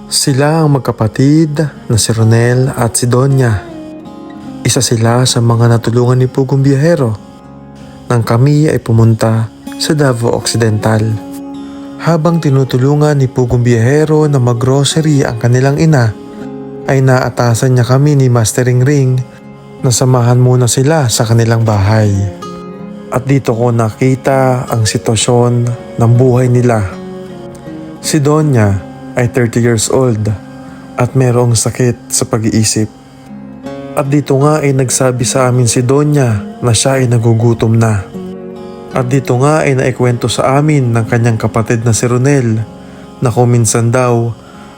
Sila ang magkapatid na si Ronel at si Donya. Isa sila sa mga natulungan ni Pugong Biyahero nang kami ay pumunta sa Davao Occidental. Habang tinutulungan ni Pugong Biyahero na mag-grocery ang kanilang ina, ay naatasan niya kami ni Master Ring na samahan muna sila sa kanilang bahay. At dito ko nakita ang sitwasyon ng buhay nila. Si Donya ay 30 years old at merong sakit sa pag-iisip. At dito nga ay nagsabi sa amin si Donya na siya ay nagugutom na. At dito nga ay naikwento sa amin ng kanyang kapatid na si Ronel na kung minsan daw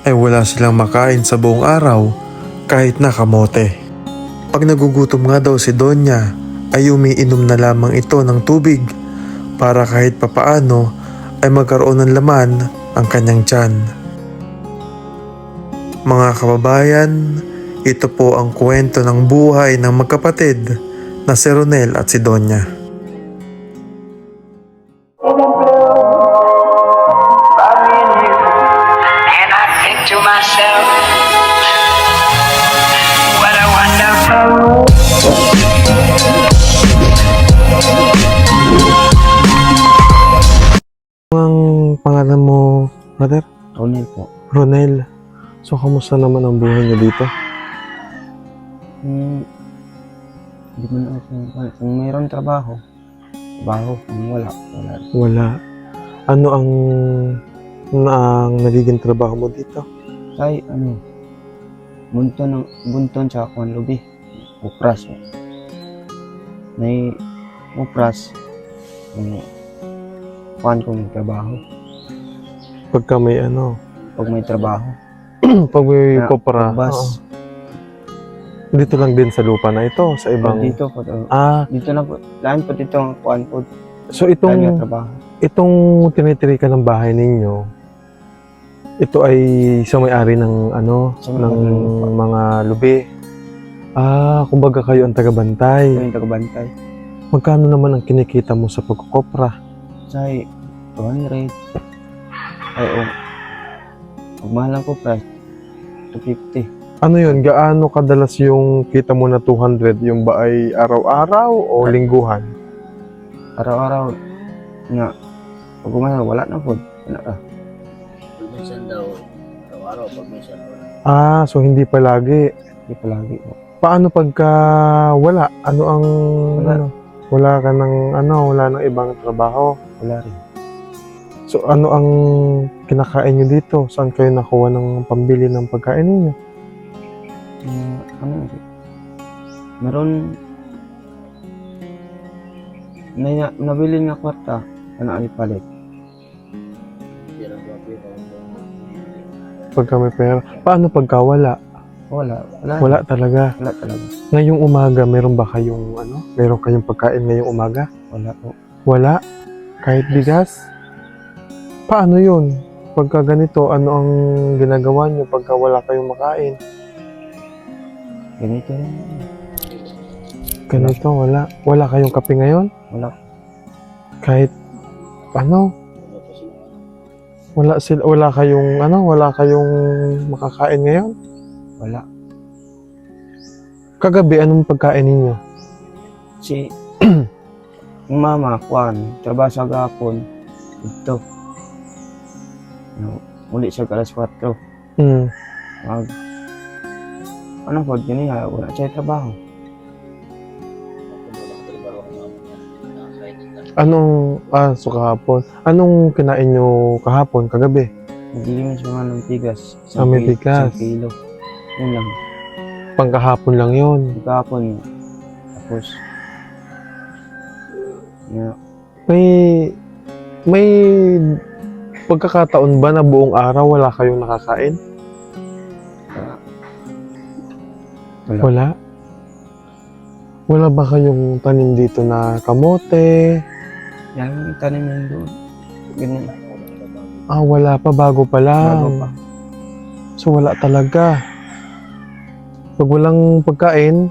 ay wala silang makain sa buong araw kahit na kamote. Pag nagugutom nga daw si Donya ay umiinom na lamang ito ng tubig para kahit papaano ay magkaroon ng laman ang kanyang tiyan. Mga kababayan, ito po ang kwento ng buhay ng magkapatid na si Ronel at si Donya. And I think to myself, what a wonderful. Ang pangalan mo, brother? Ronel po. Ronel. So, kamusta naman ang buhay niyo dito? Hindi mo na kung mayroon trabaho, kung wala. Wala. Ano ang nagiging trabaho mo dito? Kay bunton sa kuan lubi. Upras. May upras. Kuan kong trabaho. Pagka may Pag may trabaho. pag may Na- kopra. pagbas. Oo. Dito lang din sa lupa na ito, sa ibang... Dito po. Dito na po. Lahat po dito ang kuan po. So Lahat nga itong trabaho. tinitirikan ng bahay ninyo, ito ay sa may-ari ng Sa ng may-ari ng mga lubi. Kumbaga kayo ang tagabantay. Ito yung tagabantay. Magkano naman ang kinikita mo sa pagkukopra? Say 200. Ay, pag mahal ang kopra, 250. Ano yun? Gaano kadalas yung kita mo na 200? Yung ba ay araw-araw o lingguhan? Araw-araw nga. Pag umahal, wala na po. Wala ka. Pag minsan daw, araw-araw, pag minsan wala. So hindi palagi. Hindi palagi po. Paano pagka wala? Ano ang... Wala. Wala ka ng wala nang ibang trabaho? Wala rin. So ano ang kinakain nyo dito? Saan kayo nakuha ng pambili ng pagkain ninyo? Meron nabili na kwarta na ipalit. Pero grabe, Pagka may pera. Paano pagka wala? Wala talaga. Wala talaga. Ngayong umaga, meron ba kayong meron kayong pagkain ngayong umaga? Wala po. Wala? Kahit bigas? Paano yun? Pagka ganito, ano ang ginagawa nyo pagka wala kayong makain? Ganito rin. Ganito, wala. Wala kayong kape ngayon? Wala. Kahit wala kayong makakain ngayon? Wala. Kagabi, anong pagkain ninyo? Si yung mama, kuan, trabaho sa gapon. Ito. Muli siya alas 4. Ano po, ganyan, wala siya trabaho. So kahapon. Anong kinain nyo kahapon, kagabi? Naglinis mga ng bigas. May bigas. 1 kilo. Yun lang. Pangkahapon lang yon. Kahapon. Tapos, May pagkakataon ba na buong araw wala kayong nakakain? wala. Wala? Wala ba kayong tanim dito na kamote? Yan yung tanim yun doon. Ganyan. Wala pa. Bago pa lang. Bago pa. So wala talaga. Pag walang pagkain,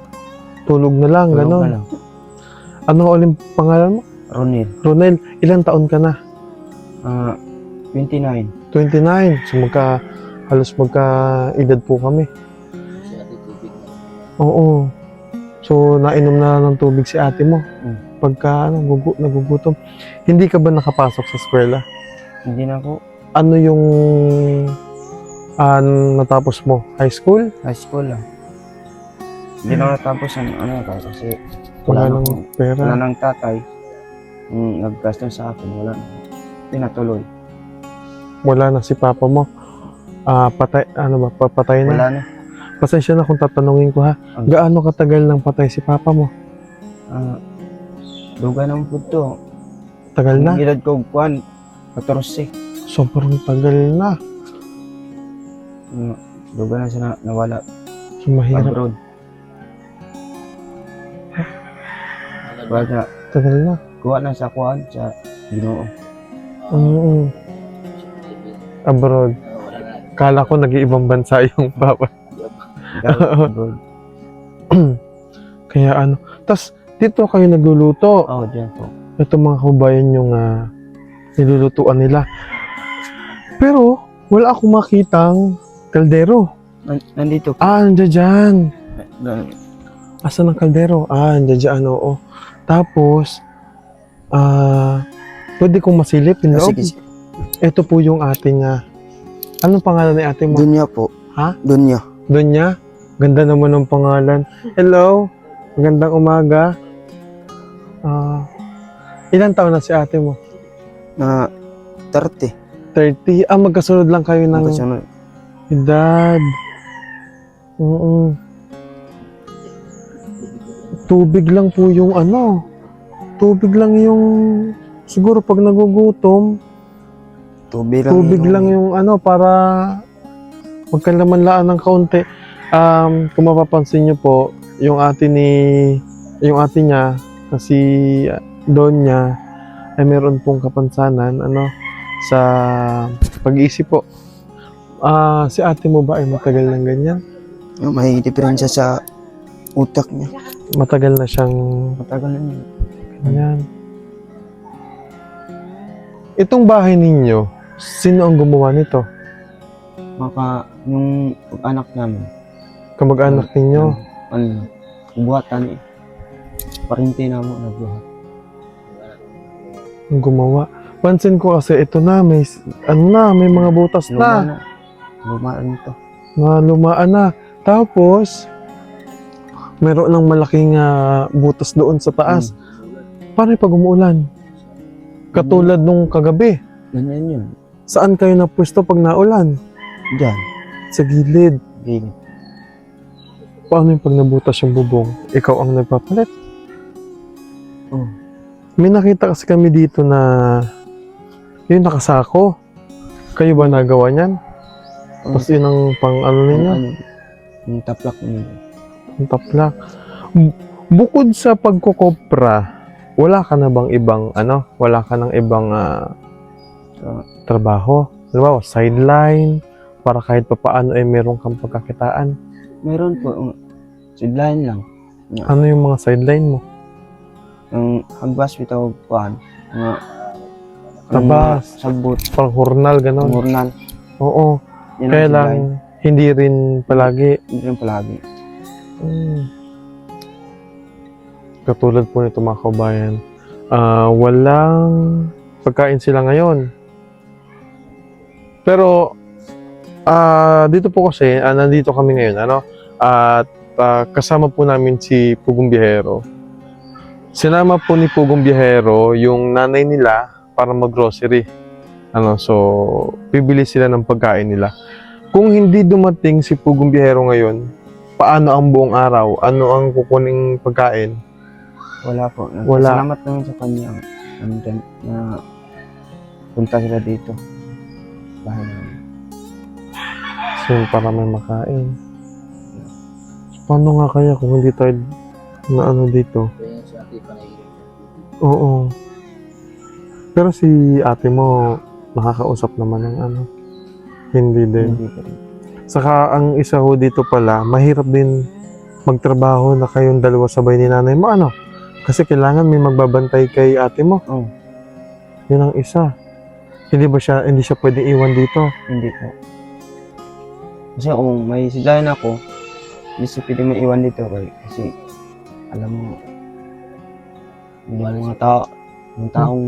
tulog na lang, Tulog gano'n. na lang. Ano ulit pangalan mo? Ronel. Ronel, ilang taon ka na? 29. 29. So Halos magka-edad po kami. Si ate tubig na. Oo. So, nainom na ng tubig si ate mo. Pagka nagugutom. Hindi ka ba nakapasok sa eskwela? Hindi na po. Ano yung natapos mo? High school? High school lang. Hindi na natapos ang kasi Wala na nang po. pera. Wala nang tatay. Naggastos sa akin, wala na. Pinatuloy. Wala na si papa mo. Patay, papatay na. Wala na. Pasensya na kung tatanungin ko ha. Gaano katagal nang patay si papa mo? Duga ng puto. Tagal na? Ang edad ko, 14. Sobrang tagal na. Duga na siya nawala. So, mahirap. Abroad. Wala. Tagal na. Kuha na sa kuhaan sa Ginoo. Abroad. Kala ko nag-iibang bansa yung papa. Abroad. Kaya tas dito kayo nagluluto. Oo, dyan po. Ito mga kabayan yung nilulutuan nila. Pero wala akong makitang kaldero. Nandito po. Nandiyan dyan. Asan ang kaldero? Nandiyan dyan, oo. Tapos, pwede kong masilip yung loob. Sige. Ito po yung ating, anong pangalan ni ate mo? Dunya po. Ha? Dunya. Donya? Ganda naman ng pangalan. Hello? Magandang umaga. Ilan taon na si ate mo? 30. 30? Magkasunod lang kayo ng Kasunod. edad. Tubig lang po yung tubig lang yung, siguro pag nagugutom, tubig lang yung para magkalaman-laan ng kaunti. Kung mapapansin nyo po, yung ate niya, na si Donya, ay meron pong kapansanan, sa pag-iisip po. Si ate mo ba ay matagal ng ganyan? May diferensya sa utak niya. Matagal na siyang Matagal na niya. ganyan. Itong bahay ninyo, sino ang gumawa nito? Yung anak namin. Kamag-anak ninyo? Buhatan eh. Parinte na mo nagbuhat. Ang gumawa. Pansin ko kasi ito na, may mga butas na. Lumaan ito. Lumaan na. Tapos, meron ng malaking butas doon sa taas. Paano pag umuulan? Katulad nung kagabi. Ganyan yun. Saan kayo napwesto pag naulan? Diyan. Sa gilid. Gilid. Paano yung pag nabutas yung bubong? Ikaw ang nagpapalit? Oo. May nakita kasi kami dito na yun nakasako. Kayo ba nagawa niyan? Tapos yun ang pang ninyo? Yung taplak ninyo. Ang taplak. Bukod sa pagkukopra, wala ka na bang ibang wala ka nang ibang trabaho? Halimbawa, sideline, para kahit papaano ay meron kang pagkakitaan. Meron po. Sidlayan lang. Ano yung mga sideline mo? Yung hagbas bitaw kuhan. Habas. Sagbot. Parang hurnal, gano'n. Murnal. Oo. Yan ang Kaya sidlayan. lang, hindi rin palagi. Hindi rin palagi. Katulad po nito mga kabayan, walang pagkain sila ngayon. Pero, dito po kasi, nandito kami ngayon, at kasama po namin si Pugong Biyahero. Sinama po ni Pugong Biyahero yung nanay nila para mag-grocery. So, bibili sila ng pagkain nila. Kung hindi dumating si Pugong Biyahero ngayon, paano ang buong araw? Ano ang kukuning pagkain? Wala po. Wala. Salamat naman sa kanya. Na punta sila dito. Bahay namin. So, para may makain. So, paano nga kaya kung hindi tayo na dito? Kaya si ate panahirap. Oo. Pero si ate mo, nakakausap naman ng Hindi din. Hindi pa rin. Saka ang isa ho dito pala, mahirap din magtrabaho na kayong dalawa sabay ni nanay mo. Kasi kailangan may magbabantay kay ate mo. Oo. Yun ang isa. Hindi siya pwedeng iwan dito. Hindi po. Kasi kung may silayan ako, hindi siya pwede maiwan dito kasi alam mo, yung mga taong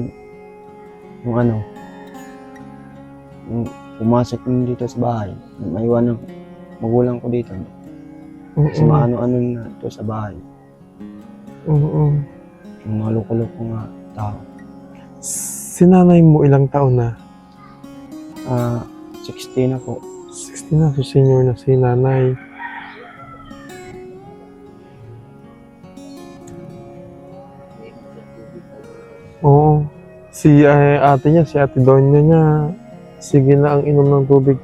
yung ano, yung pumasok yun dito sa bahay, maiwan ng magulang ko dito. Kasi maano-ano na ito sa bahay. Oo. Yung mga loko-loko nga tao. Si nanay mo ilang taon na? 16 na po. 16 na, so senior na si nanay. Oo. Si ate niya, si ate Donya niya, sige na ang inom ng tubig.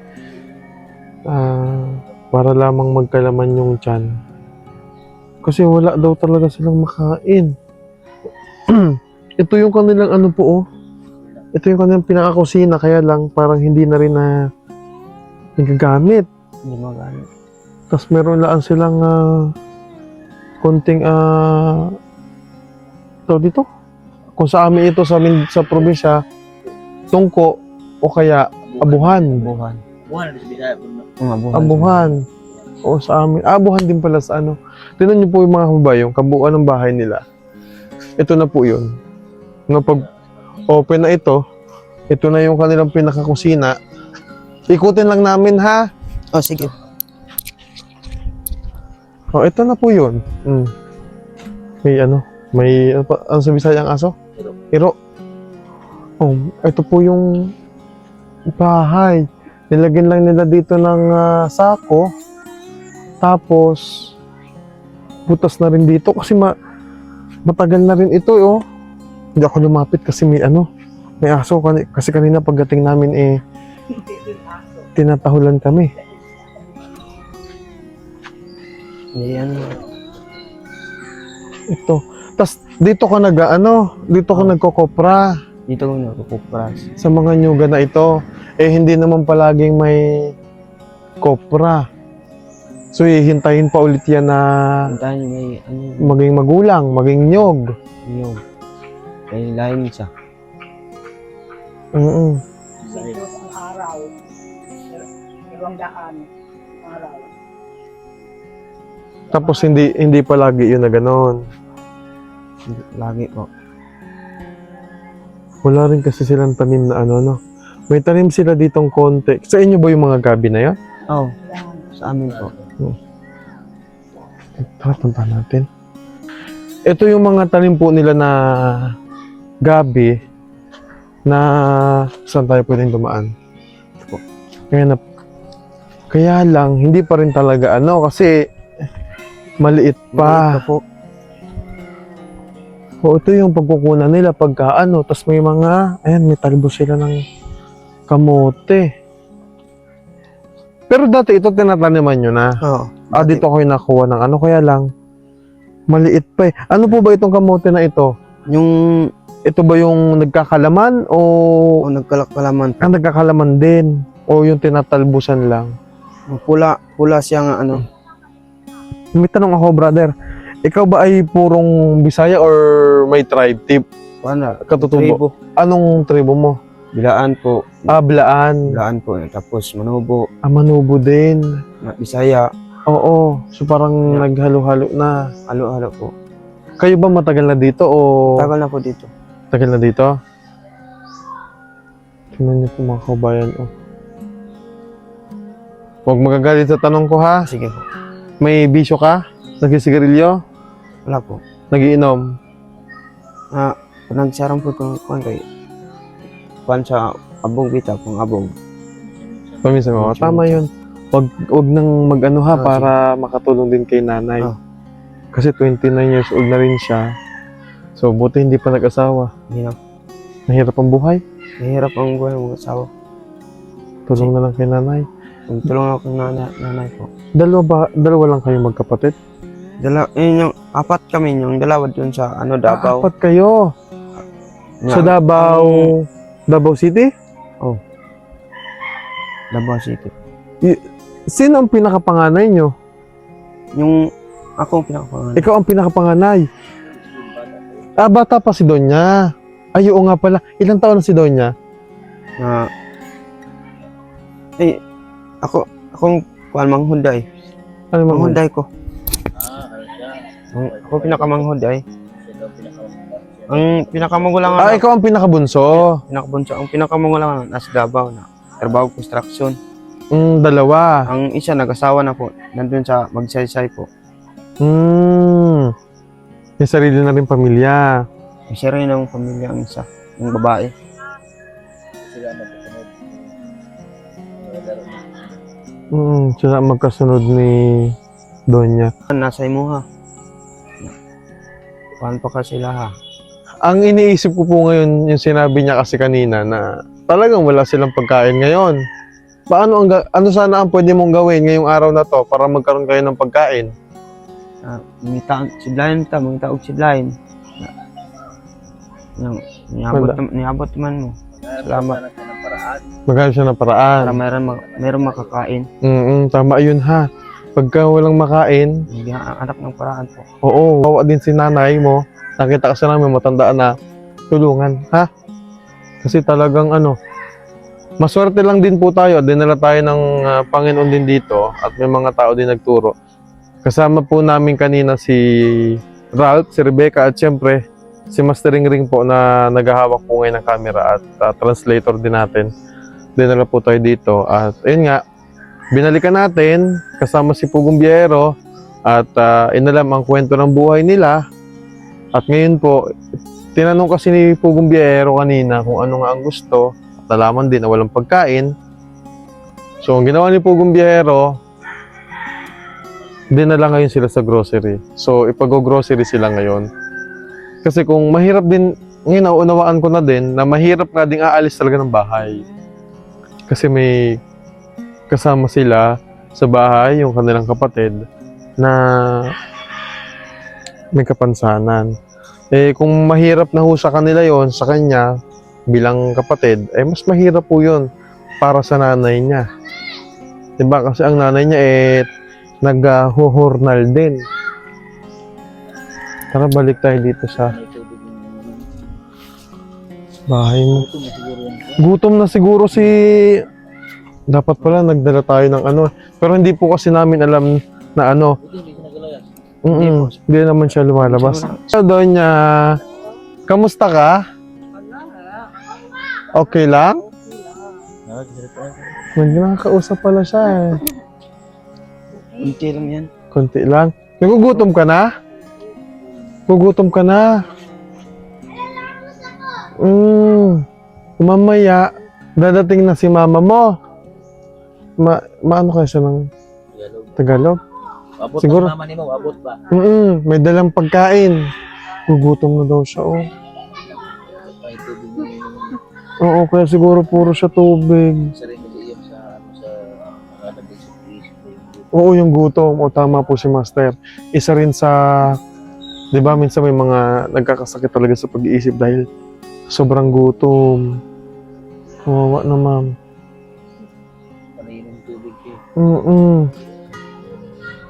Para lamang magkalaman yung tiyan. Kasi wala daw talaga silang makain. Ito yung kanilang ano po oh. Ito yung kanilang pinakakusina, kaya lang parang hindi na rin na nagagamit. Hindi magamit. Tapos meron lang silang konting tawag dito. Kung sa amin ito sa probinsya, tungko o kaya abuhan. Abuhan. Buwan na sa Bisaya po. Abuhan. O sa amin. Abuhan din pala sa ano. Tingnan niyo po yung mga kababayo, yung kabuuan ng bahay nila. Ito na po yun. Pag open na ito na yung kanilang pinakakusina. Ikutin lang namin ha. Oh, sige. Oh, ito na po yun. May ano sa Bisaya ang aso? Iro. Oh, ito po yung bahay. Nilagyan lang nila dito ng sako. Tapos butas na rin dito kasi matagal na rin ito oh. Hindi ako lumapit kasi may aso kasi kanina pagdating namin tinatahulan kami. Yan. Ito. Tas dito ka nagkokopra Dito ko nagpupras. sa mga nyuga na ito. Hindi naman palaging may kopra. So hihintayin pa ulit yan na Puntahan niyo may maging magulang, maging nyog. yung may lain siya. Oo. Ang araw, 200 araw. Tapos hindi palagi yun na gano'n. Lagi po. Wala rin kasi silang tanim na no. May tanim sila ditong konti. Sa inyo ba yung mga gabi na yan? Oh, sa amin po. Tara, punta natin. Ito yung mga tanim po nila na gabi na saan tayo pwedeng dumaan. Kaya lang, hindi pa rin talaga kasi maliit pa. Maliit po. O ito yung pagkukunan nila pagka tas may mga, may talbos sila ng kamote. Pero dati ito tinataniman nyo na. Oo. Dito ako yung nakuha ng kaya lang, maliit pa Ano po ba itong kamote na ito? Yung Ito ba yung nagkakalaman o nagkalakalaman po. nagkakalaman din? O yung tinatalbusan lang? Pula siya nga May tanong ako, brother. Ikaw ba ay purong Bisaya or may tribe? Katutubo. Tribo. Anong tribo mo? Bilaan po. Blaan. Bilaan po. Tapos Manubo. Manubo din. Bisaya. Oo. So parang naghalo-halo na. Halo-halo po. Kayo ba matagal na dito o Tagal na po dito. tagal na dito? Tingnan niyo po mga kabayan. Huwag magagalit sa tanong ko ha. Sige po. May bisyo ka? Nagsigarilyo? Wala po. Nagiinom? Nagsarang po itong kay sa abong bita pong abong. Paminsan mo, tama yun. Huwag nang mag-ano ha Ah, para makatulong din kay nanay. Ah. Kasi 29 years old na rin siya. So, buti hindi pa nag-asawa. Mahirap ang buhay. Mahirap ang buhay ng mga asawa. Tulong na lang kay nanay. Tulong ako ng nanay po. Dalawa lang kayo magkapatid? Yung apat kami, yung dalawa dun sa Davao. Apat kayo. Sa Davao City? Davao City. Sino ang pinakapanganay nyo? Yung ako ang pinakapangalan. Ikaw ang pinakapanganay. Bata pa si Donya. Ay, oo nga pala. Ilang taon na si Donya? Akong kuan manghuday. Ano mga Manghuday ko. Ano siya? Ako pinakamanghuday. Siya daw pinakamasama. Ang pinakamagulangan Ah, ikaw ang pinakabunso. pinakabunso, ang pinakamagulangan nasa Davao na trabaho construction. Dalawa. Ang isa nag-asawa na po, nandun sa Magsaysay po. May sarili na rin pamilya. Siya rin ang pamilya ang isa, yung babae. Sila magkasunod. Sila ang magkasunod ni Donya. Nasa imuha. Paano pa ka sila ha? Ang iniisip ko po ngayon, yung sinabi niya kasi kanina na talagang wala silang pagkain ngayon. Paano ano sana ang pwede mong gawin ngayong araw na to para magkaroon kayo ng pagkain? Mangita, sidlayan ta, mangita og sidlayan. Niabot man mo. Salamat. Ng paraan. Maghanap siya ng paraan. Para mayroong makakain. Tama yun ha. Pagka walang makain, Hindi anak ng paraan po. oo, bawa din si nanay mo. Nakita kasi namin matandaan na tulungan, ha? Kasi talagang maswerte lang din po tayo. Dinala tayo ng Panginoon din dito at may mga tao din nagturo. Kasama po namin kanina si Ralph, si Rebecca at syempre si Master Ring po na naghahawak po ngayon ng camera at translator din natin. Dinala po tayo dito at ayun nga, binalikan natin kasama si Pugong Biyahero at inalam ang kwento ng buhay nila. At ngayon po, tinanong kasi ni Pugong Biyahero kanina kung ano nga ang gusto. Nalaman din na walang pagkain. So, ang ginawa ni Pugong Biyahero, dinala ngayon sila sa grocery. So, ipag-grocery sila ngayon. Kasi kung mahirap din, ngayon naunawaan ko na din na mahirap nga ding aalis talaga ng bahay. Kasi may kasama sila sa bahay, yung kanilang kapatid, na may kapansanan. Kung mahirap na ho sa kanila yon, sa kanya, bilang kapatid, mas mahirap po yun para sa nanay niya. Diba? Kasi ang nanay niya, nag-huhurnal din. Tara, balik tayo dito sa bahay mo. Gutom na siguro si... Dapat pala, nagdala tayo ng Pero hindi po kasi namin alam na Hindi naman siya lumalabas. So, Donya, kamusta ka? Okay lang? Hindi nakakausap pala siya Kunti lang yan. Kunti lang. Nagugutom ka na? Gugutom ka na? Mamaya, dadating na si mama mo. Maano kayo siya ng Tagalog? Abot Siguro. ang mama ni mo, abot ba? May dalang pagkain. Gugutom na daw siya, May tubig mo yun. Oo, kaya siguro puro siya tubig. Isa rin kasi yun sa nakalagay sa isip. Oo, yung gutom. O, tama po si Master. Isa rin sa, di ba, minsan may mga nagkakasakit talaga sa pag-iisip dahil sobrang gutom. Kawawa na, ma'am. Panainom tubig eh.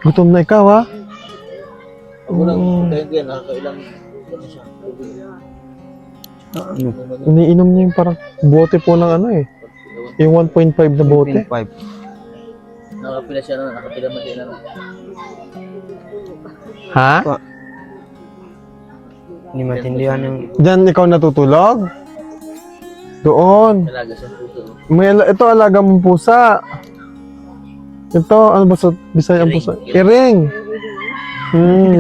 Gutom na ikaw, ha? Pag walang kaya nakakailang siya. Tubig. Iniinom niya yung parang bote po ng yung 1.5 na bote. 1.5. Nakapila siya na, nakapila man siya na. Ha? Hindi matindihan yung... Diyan ikaw natutulog? Doon. Talaga siya puso. Ito, alaga mong pusa. Ito, ano ba sa Bisaya ang pusa? Iring.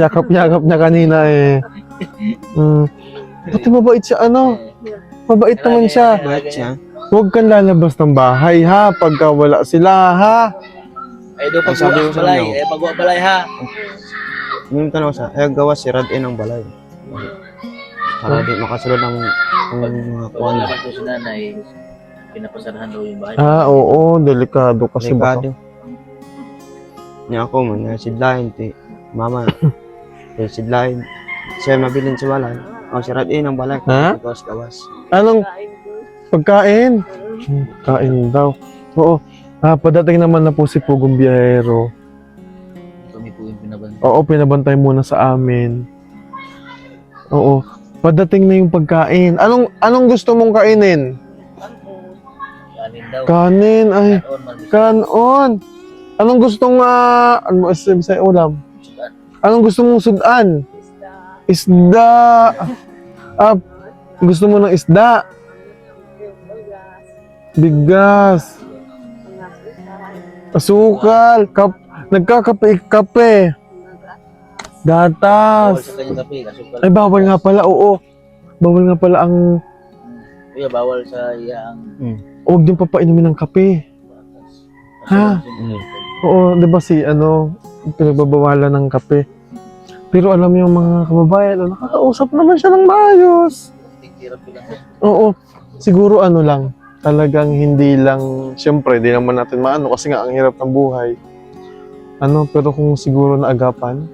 Yakap-yakap niya kanina Pati mabait siya, mabait naman siya. Bakit siya? Huwag kang lalabas ng bahay, ha? Pagka wala sila, ha? Ay, doon pag Sabi ko buwa sa balay. inyo. Eh, pag buwa balay ha. Yung tanong sa, gawa si Radin ang balay. Para di makasunod ng mga Pag kuwan. wala ko si nanay, pinapasarahan daw yung bahay. Oo, delikado kasi baka. Delikado. Niya ako man, sidlahin ti mama. Sidlahin. Siya mabilin sa balay. O si Radin ang balay. Ha? Gawas. Anong pagkain? Kain daw. Oo. Padating naman na po si Pugong Biyahero. Kami po yung pinabantay. Oo, pinabantay muna sa amin. Oo. Padating na yung pagkain. Anong gusto mong kainin? Kanin daw. Kanin. Ay, Kanon, man. kanon. Anong gustong, ano mo sa ulam? Anong gusto mong sudan? Isda. Gusto mo ng isda? Bigas. Asukal. Nagkakape-kape. Bawal Gatas. sa kanyang kape, kasukal. Ay, bawal nga pala. Oo. Bawal nga pala ang... Kuya, bawal sa iya ang Huwag din papainumin ng kape. batas. Ha? Oo, di ba pinagbabawalan ng kape. Pero alam mo yung mga kababayan, nakakausap naman siya ng maayos. Tigtirap ko lang. Oo, siguro lang, talagang hindi lang, syempre, di naman natin maano kasi nga ang hirap ng buhay. Pero kung siguro naagapan,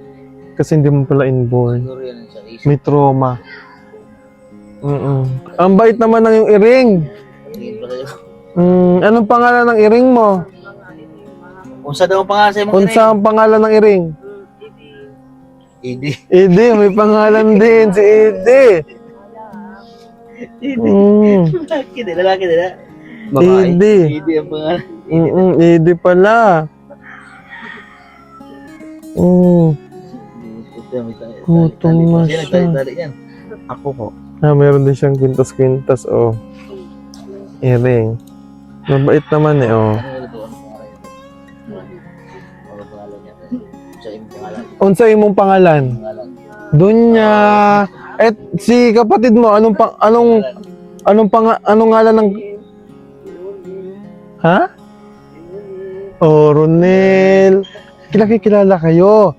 kasi hindi mo pala inborn, Siguro yan sa isip. may trauma. Ang bait naman ng yung iring. Tingin pa sa'yo. Anong pangalan ng iring mo? Unsa daw ang pangalan sa'yo mga Unsa ang pangalan ng iring? Idi. Ede, may pangalan din, si Ede. Lalaki din, lalaki din. Ede. Idi ang pangalan. Ede pala. Gutom na Sino siya. nagtali-tali yan? Ako po. Meron din siyang kwintas-kwintas, Iring. Mabait naman Ano ito? Ano pangalan niya? Sa iyong pangalan. Unsa imong pangalan? Pangalan. Dunya. Si kapatid mo, anong ngalan ng... Ha? Oh, Ronel. Kilala kayo.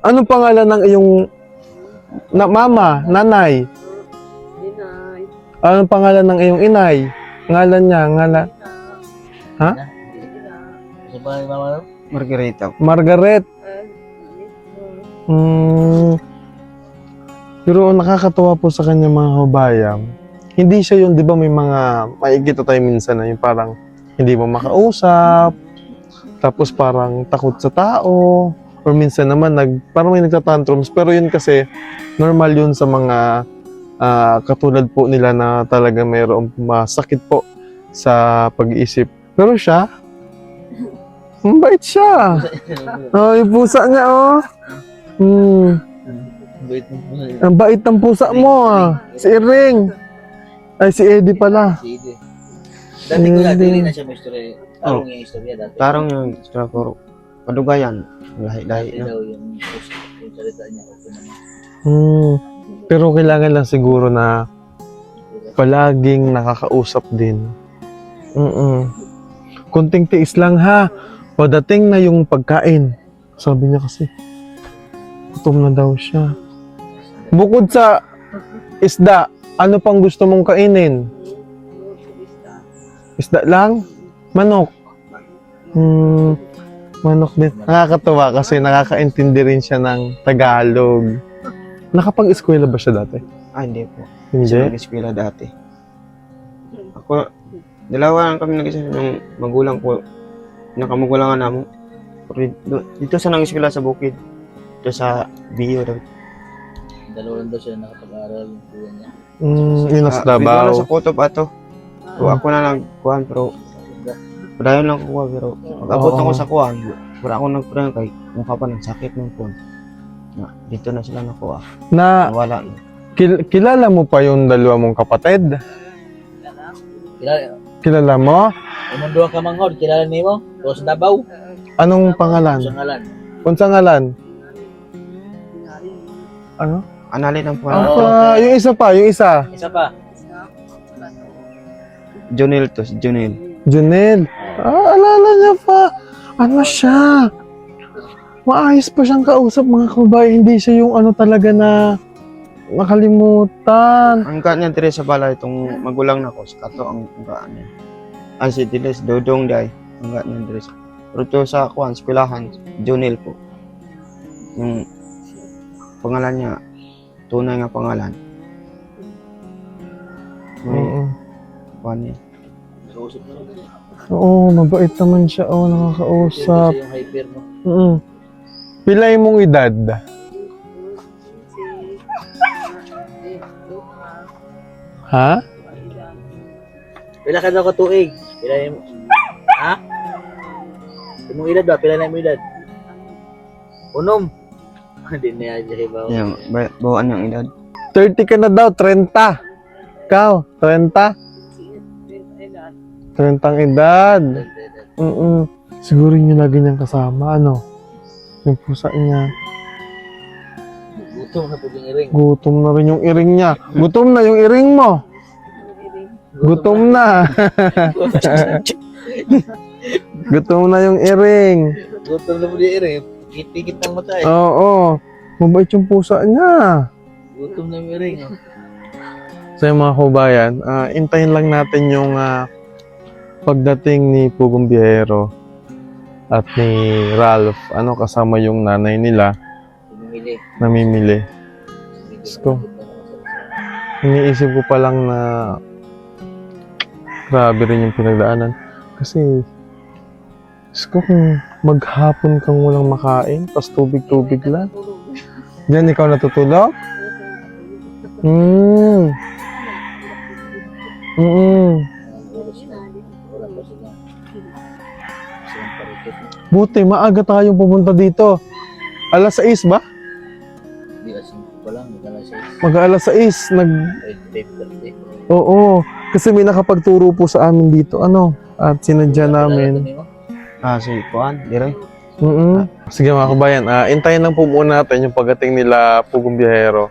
Anong pangalan ng iyong mama, nanay? Anong pangalan ng iyong inay? Ngalan niya, Ha? Sa pangalan ni mama? Margarita. Margaret. Pero nakakatawa po sa kanya mga kabayan. Hindi siya yun, di ba may mga, makikita tayo minsan na yung parang hindi mo makausap, tapos parang takot sa tao, or minsan naman parang may nagtatantrums. Pero yun kasi, normal yun sa mga katulad po nila na talaga mayroong masakit po sa pag-iisip. Pero siya, mabait siya. Yung pusa niya, Wait mo po. Ang bait ng pusa mo, Si Iring. Ay, si Eddie pala. Si Idi. Dati ko Hindi. dili na siya may istorya. Tarong yung istorya dati. Tarong yung extra for padugayan. Lahi-lahi Dati na. daw yung salita niya. Okay naman. Pero kailangan lang siguro na palaging nakakausap din. Kunting tiis lang ha. Padating na yung pagkain. Sabi niya kasi, gutom na daw siya. Bukod sa isda, ano pang gusto mong kainin? Isda lang? Manok? Manok din. Nakakatawa kasi nakakaintindi rin siya ng Tagalog. Nakapag-eskwela ba siya dati? Hindi po. Hindi? Siya nag-eskwela dati. Ako, dalawa lang kami nag-isa ng magulang ko. Nakamugulangan namin. Dito sa nang-eskwela sa bukid. Dito sa Bio daw. Dalawa lang daw siya nakapag-aral yung kuya niya. Yun nasa Dito Davao. sa Kutob ato. So, ako na nagkuhan pero padayon lang kuha pero pag-abot Oo. ako sa kuhan, pero ako nagpray kay mukha pa ng sakit ng phone. Na, dito na sila nakuha. Na Wala na. kilala mo pa yung dalawa mong kapatid? Kilala mo? Umang duwang kamanghod, kilala niyo mo? Tuwa sa Davao. Anong pangalan? Sa ngalan. Unsa ngalan? Ano? Analin ang Oo. puwan. Yung isa pa, yung isa. Isa pa. Junel to, si Junel. Junel. Alala niya pa. Ano siya? Maayos pa siyang kausap mga kababayan. Hindi siya yung talaga na makalimutan. Ang niya dire sa balay itong magulang na ko, sa kato ang gaan niya. Ay si Diles, Dodong day. Ang gaan niya dire sa. Pero to sa kuhan, sa pilahan, Junel po. Yung pangalan niya, tunay nga pangalan. May kuhan niya. Kausap mo. Oo, mabait naman siya. Oo, nakakausap. Siya yung hyper mo. Pilay mong edad? Ha? Pila ka daw ka tuig. Pila yung... Ha? Imong edad ba? Pila na imong edad? Unom. Hindi na yan ba? Yeah, bawaan ang edad. 30 ka na daw, 30. Ikaw, 30? 30 ang edad. Siguro yun yung lagi niyang kasama, ano? Yung pusa niya. Gutom na po yung iring. Gutom na rin yung iring niya. Gutom na yung iring mo. Gutom na. Gutom na yung iring. Gutom na po yung iring. Pikit ng mata eh. Oo. Mabait yung pusa niya. Gutom na yung iring. So yung mga kubayan, intayin lang natin yung pagdating ni Pugong Biyahero at ni Ralph. Kasama yung nanay nila Bumili. namimili. Diyos ko. Iniisip ko pa lang na grabe rin yung pinagdaanan. Kasi Diyos ko, kung maghapon kang walang makain, tas tubig-tubig lang. Diyan ikaw natutulog? Buti, maaga tayong pumunta dito. Alas 6 ba? Hindi alas 5 pa lang. Mag-alas 6. Birthday. Oo, kasi may nakapagturo po sa amin dito. At sinadya namin. Si Kuan, dire. Sige mga kabayan, intayin lang po muna natin yung pagdating nila Pugong Biyahero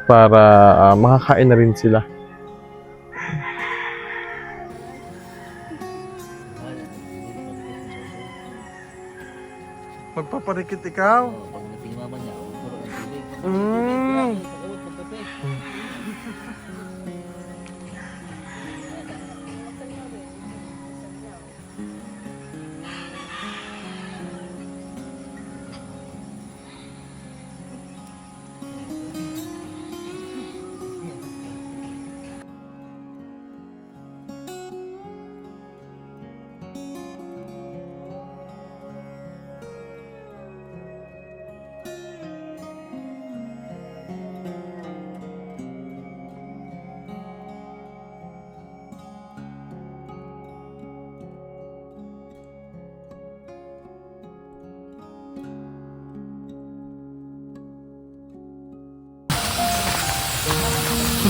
para makakain na rin sila. Magpaparikit ikaw? Pag natingmaman niya, puro ang tubig.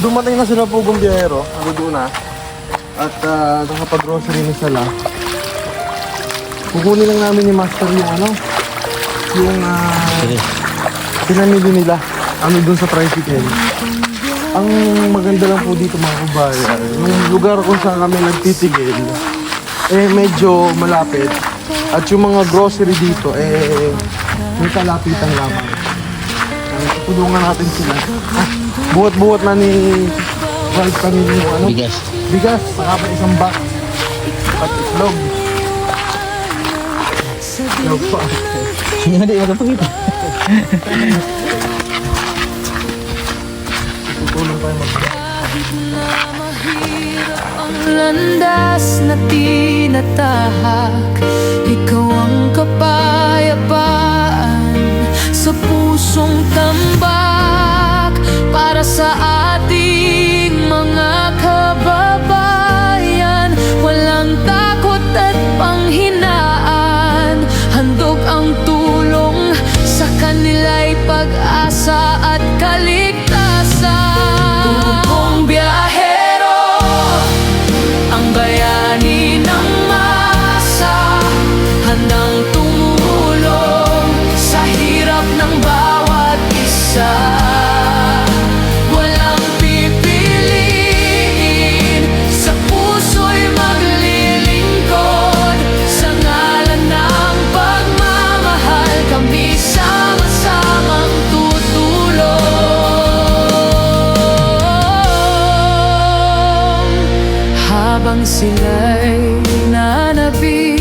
Dumating na sila Pugong Biyahero, doon na. At nakapag-grocery na sila. Kukunin lang namin ni Master yung pinamili nila. Doon sa tricycle. Ang maganda lang po dito mga kabayan, yung lugar kung saan kami nagtitigil, medyo malapit. At yung mga grocery dito, may kalapitan lamang. Tutulungan natin sila. Buhat-buhat na ni Ralph kanina yung Bigas. bigas, saka pa isang box. At itlog. Itlog pa. Hindi magpapakita. Tutulong tayo Ang landas na tinatahak, ikaw ang kapayapaan sa pusong tambak para sa ating mga kababayan. Walang takot at panghinaan, handog ang tulong sa kanila'y pag-asa at kaligtasan. Pugong Biyahero, ang bayani ng masa, handang tumulong sa hirap ng bawat isa. Walang pipiliin, sa puso'y maglilingkod. Sa ngalan ng pagmamahal, kami sama-samang tutulong. Habang sila'y nanabig